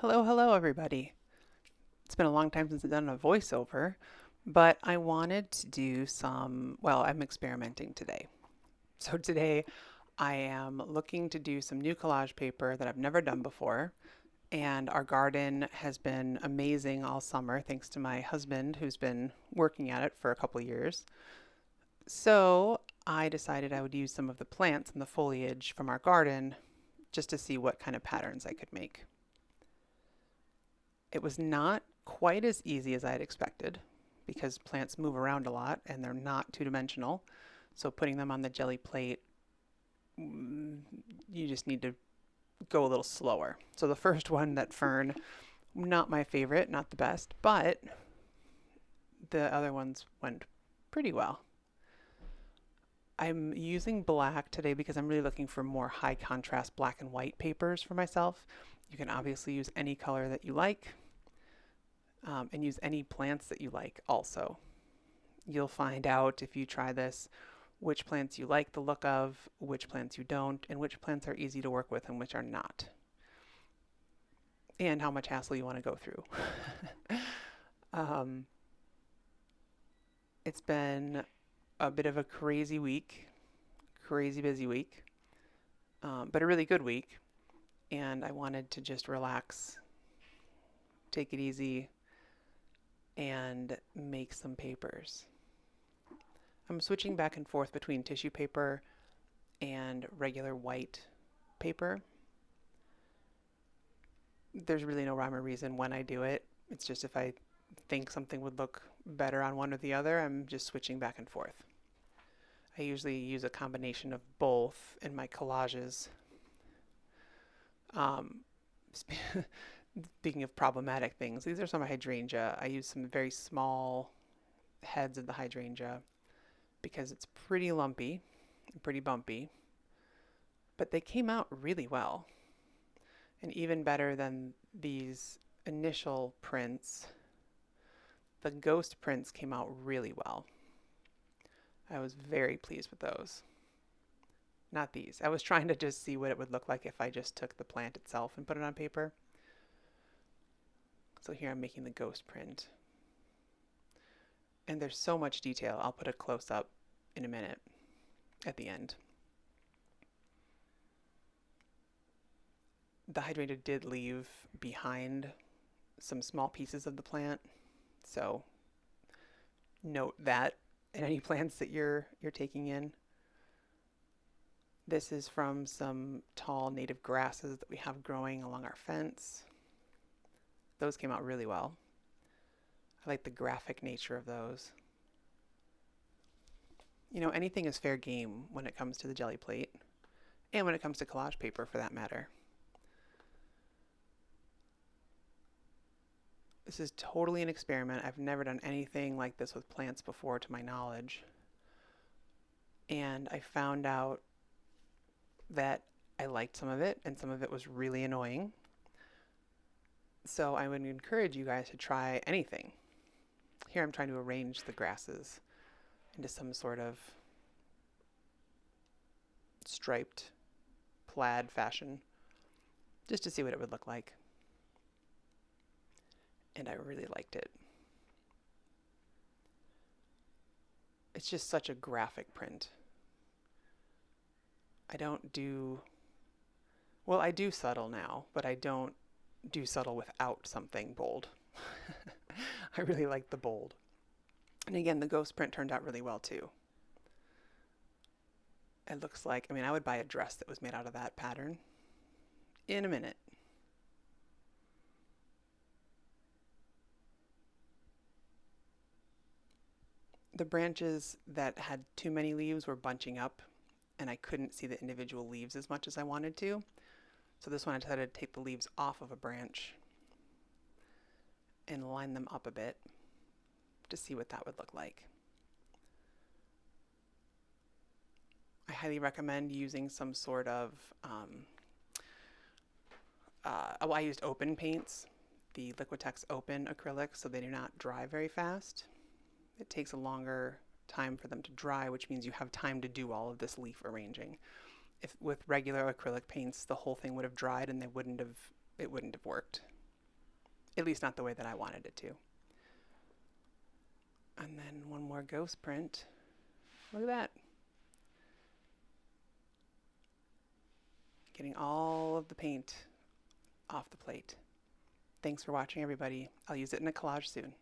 Hello, hello, everybody. It's been a long time since I've done a voiceover, but I wanted to do I'm experimenting today. So today I am looking to do some new collage paper that I've never done before. And our garden has been amazing all summer, thanks to my husband, who's been working at it for a couple years. So I decided I would use some of the plants and the foliage from our garden just to see what kind of patterns I could make. It was not quite as easy as I had expected because plants move around a lot and they're not two-dimensional. So putting them on the jelly plate, mm, you just need to go a little slower. So the first one, that fern, not my favorite, not the best, but the other ones went pretty well. I'm using black today because I'm really looking for more high contrast black and white papers for myself. You can obviously use any color that you like, and use any plants that you like also. You'll find out if you try this which plants you like the look of, which plants you don't, and which plants are easy to work with and which are not, and how much hassle you want to go through. um, it's been a bit of a crazy week, crazy busy week, but a really good week. And I wanted to just relax, take it easy, and make some papers. I'm switching back and forth between tissue paper and regular white paper. There's really no rhyme or reason when I do it. It's just if I think something would look better on one or the other, I'm just switching back and forth. I usually use a combination of both in my collages. Um, Speaking of problematic things, these are some hydrangea. I use some very small heads of the hydrangea because it's pretty lumpy and pretty bumpy, but they came out really well. And even better than these initial prints, the ghost prints came out really well. I was very pleased with those. Not these. I was trying to just see what it would look like if I just took the plant itself and put it on paper. So here I'm making the ghost print. And there's so much detail. I'll put a close up in a minute at the end. The hydrangea did leave behind some small pieces of the plant, so note that in any plants that you're taking in. This is from some tall native grasses that we have growing along our fence. Those came out really well. I like the graphic nature of those. You know, anything is fair game when it comes to the jelly plate, and when it comes to collage paper for that matter. This is totally an experiment. I've never done anything like this with plants before, to my knowledge. And I found out that I liked some of it, and some of it was really annoying. So I would encourage you guys to try anything. Here I'm trying to arrange the grasses into some sort of striped plaid fashion, just to see what it would look like. And I really liked it. It's just such a graphic print. I don't do, well, I do subtle now, but I don't do subtle without something bold. I really like the bold. And again, the ghost print turned out really well too. It looks like, I mean, I would buy a dress that was made out of that pattern in a minute. The branches that had too many leaves were bunching up, and I couldn't see the individual leaves as much as I wanted to. So this one I decided to take the leaves off of a branch and line them up a bit to see what that would look like. I highly recommend using some sort of, I used open paints, the Liquitex Open acrylic, so they do not dry very fast. It takes a longer time for them to dry, which means you have time to do all of this leaf arranging. If with regular acrylic paints, the whole thing would have dried and it wouldn't have worked. At least not the way that I wanted it to. And then one more ghost print. Look at that. Getting all of the paint off the plate. Thanks for watching, everybody. I'll use it in a collage soon.